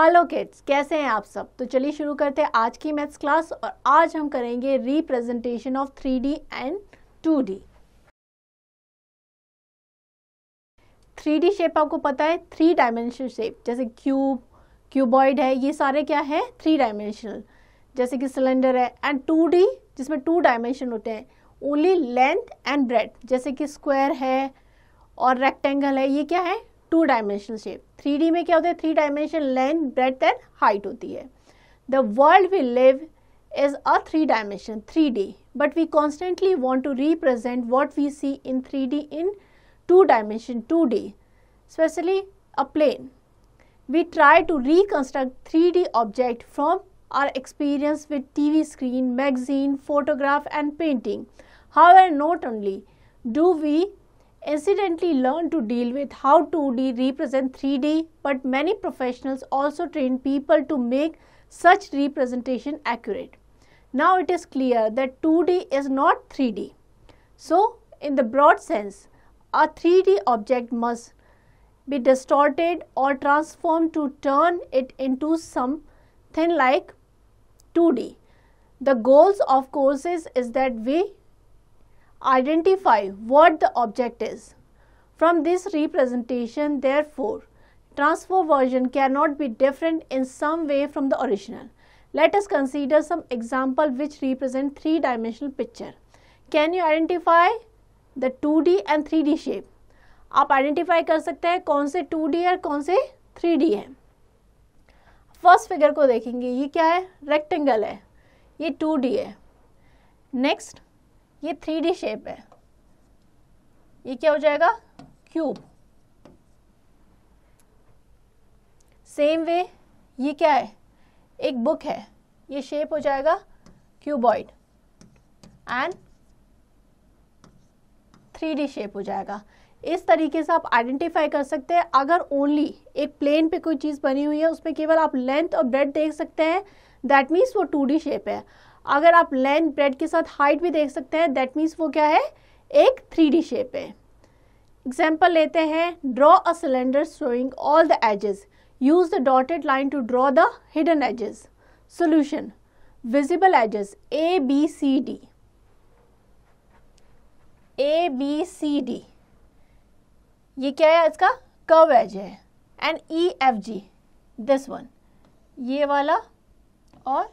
Hello kids, कैसे हैं आप सब। तो चलिए शुरू करते हैं आज की मैथ्स क्लास। और आज हम करेंगे representation of 3D and 2D। 3D shape आपको पता है, 3 डायमेंशनल शेप, जैसे क्यूब, क्यूबॉइड है, ये सारे क्या है 3 डायमेंशनल, जैसे कि सिलेंडर है। एंड 2D जिसमें 2 डायमेंशन होते हैं, ओनली लेंथ एंड ब्रेड्थ, जैसे कि स्क्वायर है और रेक्टेंगल है, ये क्या है 2 डायमेंशनल शेप। 3D में क्या होता है 3 dimension, length, breadth and height होती है। The world we live is a 3 dimension 3D, but we constantly want to represent what we see in 3D in 2 dimension 2D, especially a plane. We try to reconstruct 3D object from our experience with TV screen, magazine, photograph and painting. However, not only do we incidentally learn to deal with how 2D represent 3D, but many professionals also train people to make such representation accurate. Now it is clear that 2D is not 3D. So, in the broad sense, a 3D object must be distorted or transformed to turn it into something like 2D. The goals of courses is that we identify what the object is. From this representation, therefore, transfer version cannot be different in some way from the original. Let us consider some example which represent 3-dimensional picture. Can you identify the 2D and 3D shape? आप identify कर सकते हैं कौन से 2D है और कौन से 3D है। फर्स्ट फिगर को देखेंगे, ये क्या है रेक्टेंगल है, ये 2D है। नेक्स्ट ये 3D शेप है, ये क्या हो जाएगा क्यूब। सेम वे ये क्या है एक बुक है, ये शेप हो जाएगा क्यूबॉइड एंड 3D शेप हो जाएगा। इस तरीके से आप आइडेंटिफाई कर सकते हैं। अगर ओनली एक प्लेन पे कोई चीज़ बनी हुई है, उसमें केवल आप लेंथ और ब्रेड देख सकते हैं, दैट मीन्स वो 2D शेप है। अगर आप लेंथ ब्रेड के साथ हाइट भी देख सकते हैं, दैट मीन्स वो क्या है एक 3D शेप है। एग्जाम्पल लेते हैं, draw a cylinder showing all the edges, use the dotted line to draw the hidden edges. Solution: visible edges A, B, C, D. A, B, C, D. ये क्या है इसका कर्व एज है। And E, F, G, this one, ये वाला और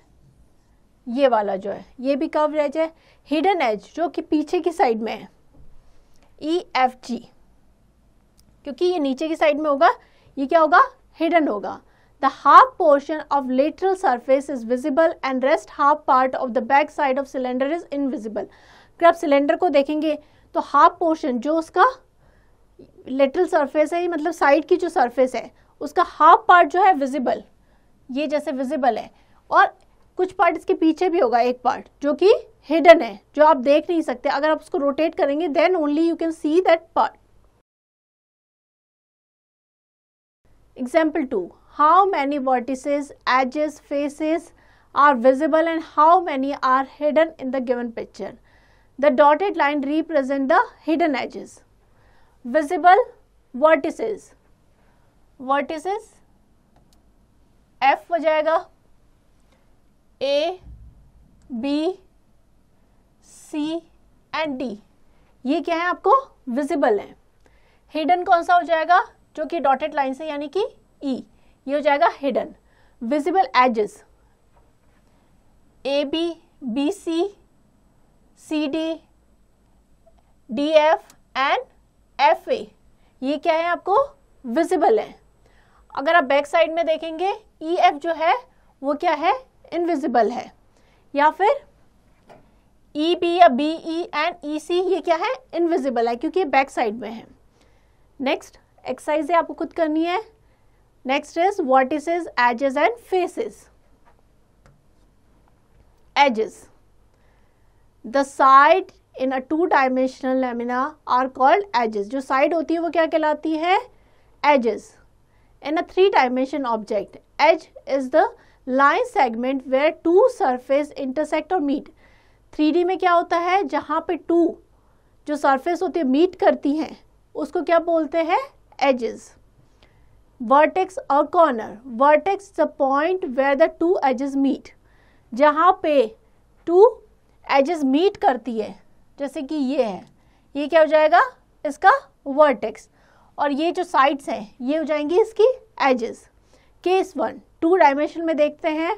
ये वाला जो है ये भी कर्व एज है। हिडन एज जो कि पीछे की साइड में है E, F, G, क्योंकि ये नीचे की साइड में होगा, ये क्या होगा hidden होगा। The half portion of lateral surface is visible and rest half part of the back side of cylinder is invisible. अगर आप सिलेंडर को देखेंगे तो हाफ पोर्शन जो उसका लेटरल सरफेस है, मतलब साइड की जो सरफेस है, उसका हाफ पार्ट जो है विजिबल, ये जैसे विजिबल है, और कुछ पार्ट इसके पीछे भी होगा एक पार्ट जो कि हिडन है, जो आप देख नहीं सकते। अगर आप उसको रोटेट करेंगे then only you can see that part. Example 2. How many vertices, edges, faces are visible and how many are hidden in the given picture? The dotted line represent the hidden edges. Visible vertices. Vertices F हो जाएगा, A, B, C and D, ये क्या है आपको visible है। Hidden कौन सा हो जाएगा जो कि डॉटेड लाइन से, यानी कि E, ये हो जाएगा hidden. Visible edges A, B, B, C, C, D, D, F and F, A, ये क्या है आपको विजिबल है। अगर आप बैक साइड में देखेंगे E, F जो है वो क्या है इनविजिबल है, या फिर E, B या B, E and E, C ये क्या है इनविजिबल है क्योंकि ये बैक साइड में है। नेक्स्ट एक्सरसाइज है आपको खुद करनी है। Next is vertices, edges and faces. Edges, the side in a two dimensional lamina are called edges. जो साइड होती है वो क्या कहलाती है edges. In a three dimension object, edge is the line segment where 2 surface intersect और मीट। 3D में क्या होता है जहां पे 2 जो सरफेस होती है मीट करती हैं, उसको क्या बोलते हैं एजेस। वर्टेक्स और corner. Vertex the point where the two edges meet, जहाँ पे टू एजेस मीट करती है, जैसे कि ये है, ये क्या हो जाएगा इसका वर्टेक्स, और ये जो साइड्स हैं ये हो जाएंगी इसकी एजेस। केस 1 2 डायमेंशन में देखते हैं।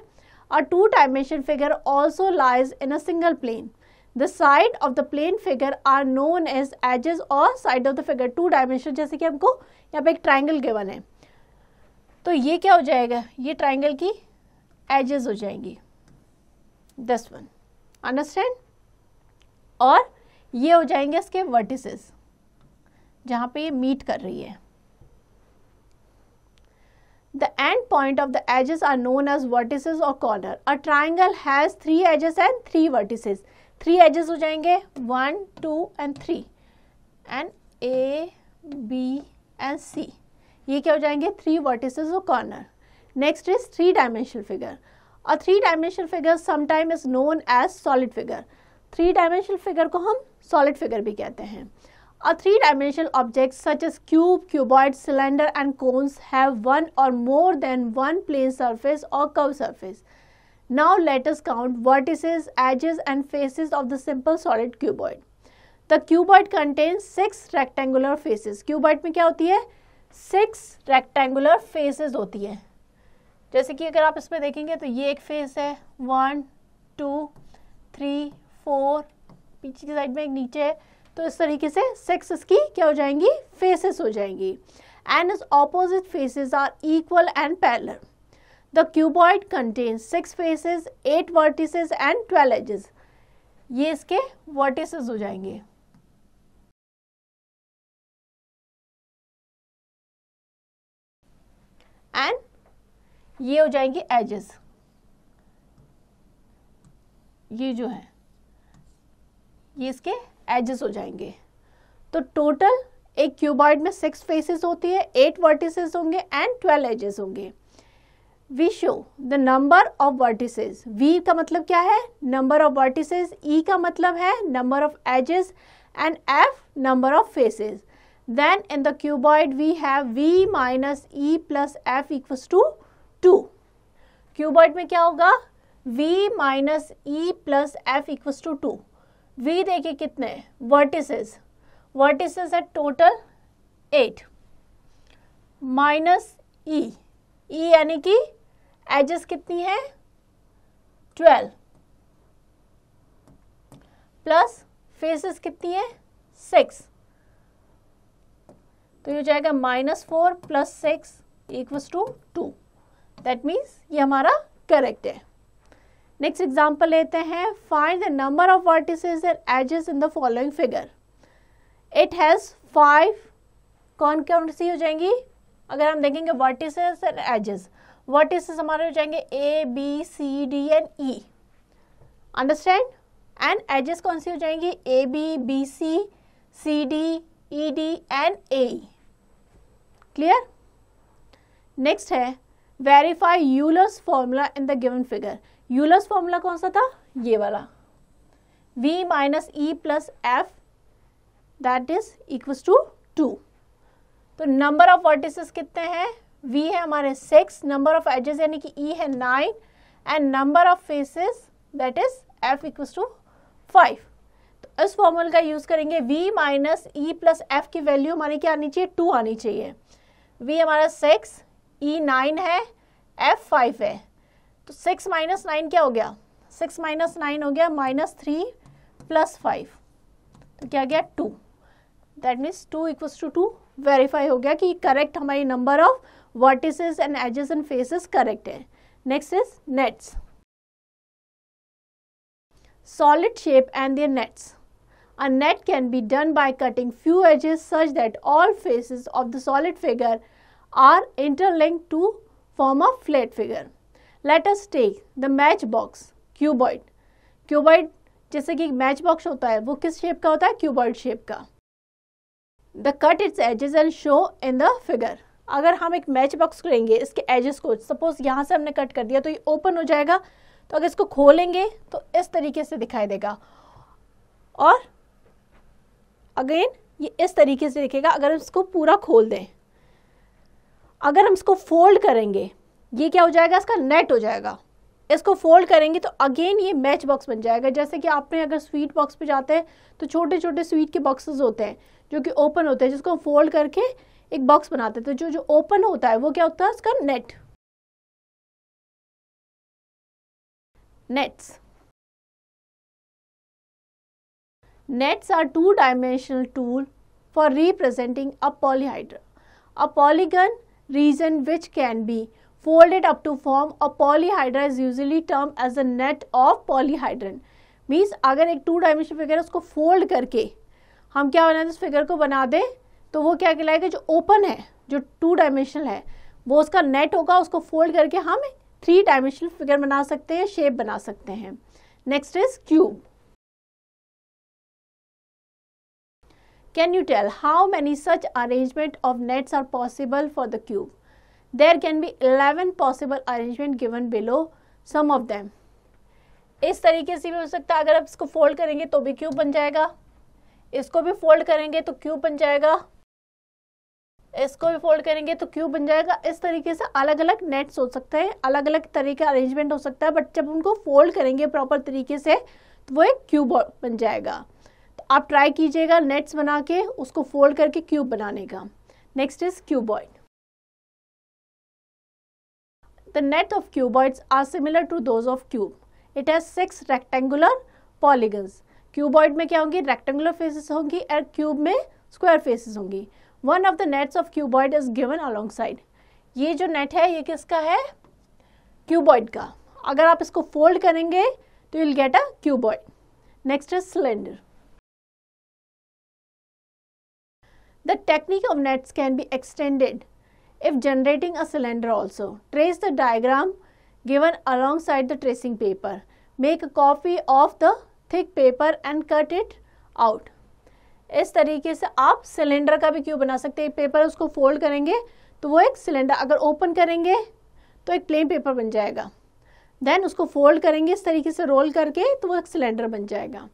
A 2 dimension figure also lies in a single plane. The side of the plane figure are known as edges और side of the figure. 2 dimension, जैसे कि हमको यहाँ पे एक ट्राइंगल गिवन है, तो ये क्या हो जाएगा, ये ट्राइंगल की एजेस हो जाएंगी, दिस वन, अंडरस्टैंड। और ये हो जाएंगे इसके वर्टिसेस, जहाँ पे ये मीट कर रही है। The end point of the edges are known as vertices or corner. A triangle has 3 edges and 3 vertices. 3 edges हो जाएंगे 1, 2 and 3 and A, B and C. ये क्या हो जाएंगे 3 vertices or corner. Next is 3-dimensional figure. A 3-dimensional figure sometimes is known as solid figure. 3-dimensional figure को हम solid figure भी कहते हैं. A 3-dimensional objects such as cube, cuboid, cylinder and cones have one or more than one plane surface or curved surface. Now let us count vertices, edges and faces of the simple solid cuboid. The cuboid contains 6 rectangular faces. Cuboid में क्या होती है 6 rectangular faces होती है। जैसे कि अगर आप इसमें देखेंगे तो ये एक फेस है 1, 2, 3, 4, पीछे की साइड में एक नीचे है, तो इस तरीके से 6 इसकी क्या हो जाएंगी फेसेस हो जाएंगी। And is opposite faces are equal and parallel. The cuboid contains 6 faces, 8 vertices and 12 edges. ये इसके वर्टिसेस हो जाएंगे। एंड ये हो जाएंगे एजेस, ये जो है ये इसके एजेस हो जाएंगे। तो टोटल एक क्यूबॉइड में 6 फेसेस होती है, 8 वर्टिसेस होंगे एंड 12 एजेस होंगे। V show the number of vertices. V का मतलब क्या है नंबर ऑफ वर्टिसेस, ई का मतलब है number of edges and F number of faces. Then in the cuboid we have V minus E plus F equals to 2। Cuboid में क्या होगा v minus E plus F equals to 2। v देखिए कितने vertices, vertices है total 8 minus E, E यानी कि edges कितनी है 12 प्लस फेसेस कितनी है 6, तो ये हो जाएगा -4 plus 6 equals to 2। That means ये हमारा करेक्ट है। नेक्स्ट एग्जाम्पल लेते हैं। Find the number of vertices and edges in the following figure. It has 5, कौन कौन सी हो जाएंगी अगर हम देखेंगे वर्टिसेस एंड एजेस। वर्टिसेस हमारे हो जाएंगे A B C D and E, understand. And edges कौन सी हो जाएंगी A B C C D E D and A. Clear. Next है verify Euler's formula in the given figure. Euler's formula कौन सा था ये वाला, v minus E plus F that is equals to 2। तो नंबर ऑफ वर्टिसेस कितने हैं v है हमारे 6, नंबर ऑफ एजेस यानी कि e है 9 and number of faces that is f equals to 5। तो इस फॉर्मूला का यूज करेंगे। v minus E plus F की वैल्यू हमारी क्या आनी चाहिए 2 आनी चाहिए। v हमारा 6, e 9 है, f 5 है, तो 6 माइनस 9 क्या हो गया 6 माइनस 9 हो गया -3 प्लस 5, तो क्या गया 2। That means 2 equals to 2 verify हो गया कि करेक्ट हमारी number of vertices and edges and faces correct है। Next is nets. Solid shape and their nets. A net can be done by cutting few edges such that all faces of the solid figure are interlinked to form a flat figure. Let us take the matchbox cuboid. Cuboid जैसे कि match box होता है वो किस shape का होता है cuboid shape का। The cut its edges and show in the figure. अगर हम एक मैच बॉक्स लेंगे इसके एजेस को, सपोज यहाँ से हमने कट कर दिया तो ये ओपन हो जाएगा, तो अगर इसको खोलेंगे तो इस तरीके से दिखाई देगा, और अगेन ये इस तरीके से दिखेगा अगर इसको पूरा खोल दें। अगर हम इसको फोल्ड करेंगे, ये क्या हो जाएगा, इसका नेट हो जाएगा। इसको फोल्ड करेंगे तो अगेन ये मैच बॉक्स बन जाएगा। जैसे कि आपने अगर स्वीट बॉक्स पे जाते हैं तो छोटे छोटे स्वीट के बॉक्सेस होते हैं जो कि ओपन होते हैं, जिसको हम फोल्ड करके एक बॉक्स बनाते हैं। तो जो जो ओपन होता है वो क्या होता है, उसका net. Nets are two-dimensional tool for representing a polyhedron, a polygon region which can be folded up to form a polyhedra is usually termed as the net of polyhedron. Means अगर एक two dimensional figure उसको fold करके हम क्या बना दें, उस figure को बना दें, तो वो क्या कहलाएगा, जो ओपन है, जो टू डायमेंशनल है, वो उसका नेट होगा। उसको फोल्ड करके हम थ्री डायमेंशनल फिगर बना सकते हैं, शेप बना सकते हैं। Next is cube. Can you tell how many such arrangement of nets are possible for the cube? There can be 11 possible arrangement given below. Some of them. इस तरीके से भी हो सकता है। अगर आप इसको फोल्ड करेंगे तो भी क्यूब बन जाएगा, इसको भी फोल्ड करेंगे तो क्यूब बन जाएगा, इसको भी फोल्ड करेंगे तो क्यूब बन जाएगा। इस तरीके से अलग अलग नेट्स हो सकते हैं, अलग अलग तरीके का अरेंजमेंट हो सकता है, बट जब उनको फोल्ड करेंगे प्रॉपर तरीके से तो वो एक क्यूब बन जाएगा। आप ट्राई कीजिएगा नेट्स बना के उसको फोल्ड करके क्यूब बनाने का। Next is cuboid. The net of cuboids are similar to those of cube. It has 6 rectangular polygons. Cuboid में क्या होंगी, रेक्टेंगुलर फेसेस होंगी, और क्यूब में स्क्वायर फेसेस होंगी। One of the nets of cuboid is given alongside. ये जो net है ये किसका है, क्यूबॉइड का। अगर आप इसको फोल्ड करेंगे तो you will get a cuboid. Next is cylinder. The technique of nets can be extended if generating a cylinder also. Trace the diagram given alongside the tracing paper. Make a copy of the thick paper and cut it out. इस तरीके से आप cylinder का भी cube बना सकते हैं। Paper उसको फोल्ड करेंगे तो वो एक सिलेंडर, अगर ओपन करेंगे तो एक प्लेन पेपर बन जाएगा, देन उसको फोल्ड करेंगे इस तरीके से रोल करके तो वो एक सिलेंडर बन जाएगा।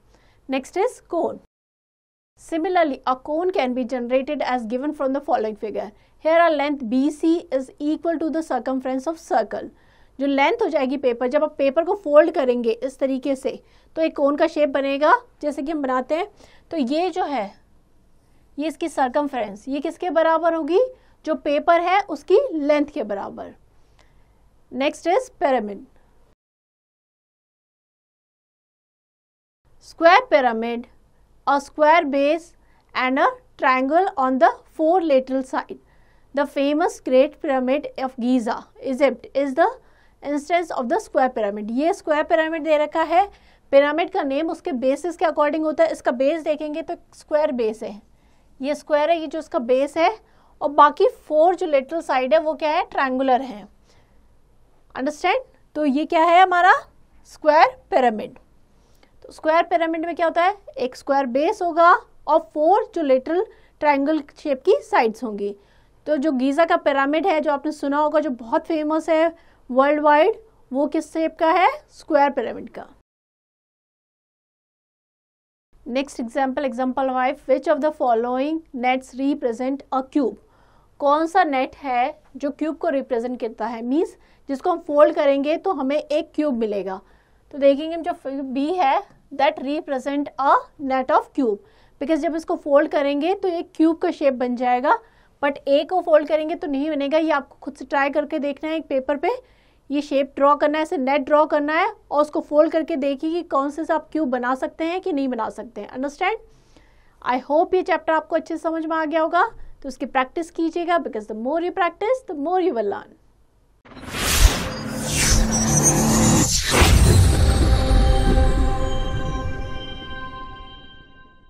Next is cone. Similarly, a cone can be generated as given from the following figure. Here a length BC is equal to the circumference of circle. जो लेंथ हो जाएगी पेपर, जब आप पेपर को फोल्ड करेंगे इस तरीके से तो एक कोन का शेप बनेगा जैसे कि हम बनाते हैं। तो ये जो है ये इसकी सर्कमफ्रेंस, ये किसके बराबर होगी, जो पेपर है उसकी लेंथ के बराबर। Next is pyramid. Square pyramid, a square base and a triangle on the 4 lateral side. The famous Great Pyramid of Giza, Egypt, is the instance of the square pyramid. ये square pyramid दे रखा है। Pyramid का name उसके basis के according होता है। इसका base देखेंगे तो स्क्वायर बेस है, ये स्क्वायर है, ये जो इसका बेस है, और बाकी 4 जो लेटरल साइड है वो क्या है, ट्रायंगुलर है। अंडरस्टैंड। तो ये क्या है हमारा स्क्वायर पिरामिड। तो स्क्वायर पिरामिड में क्या होता है, एक स्क्वायर बेस होगा और 4 जो लिटिल ट्रायंगल शेप की साइड्स होंगी। तो जो गीज़ा का पिरामिड है जो आपने सुना होगा, जो बहुत फेमस है वर्ल्ड वाइड, वो किस शेप का है, स्क्वायर पिरामिड का। Next example, example 5, which of the following nets represent a cube. कौन सा नेट है जो क्यूब को रिप्रेजेंट करता है, मीन्स जिसको हम फोल्ड करेंगे तो हमें एक क्यूब मिलेगा। तो देखेंगे जो बी है that represent a net of cube, because जब इसको फोल्ड करेंगे तो एक क्यूब का शेप बन जाएगा, बट ए को फोल्ड करेंगे तो नहीं बनेगा। ये आपको खुद से ट्राई करके देखना है, एक पेपर पे ये शेप ड्रॉ करना है, ऐसे नेट ड्रॉ करना है और उसको फोल्ड करके देखिए कि कौन से आप क्यूब बना सकते हैं कि नहीं बना सकते हैं। अंडरस्टैंड। आई होप ये चैप्टर आपको अच्छे से समझ में आ गया होगा। तो उसकी प्रैक्टिस कीजिएगा, because the more you practice the more you will learn.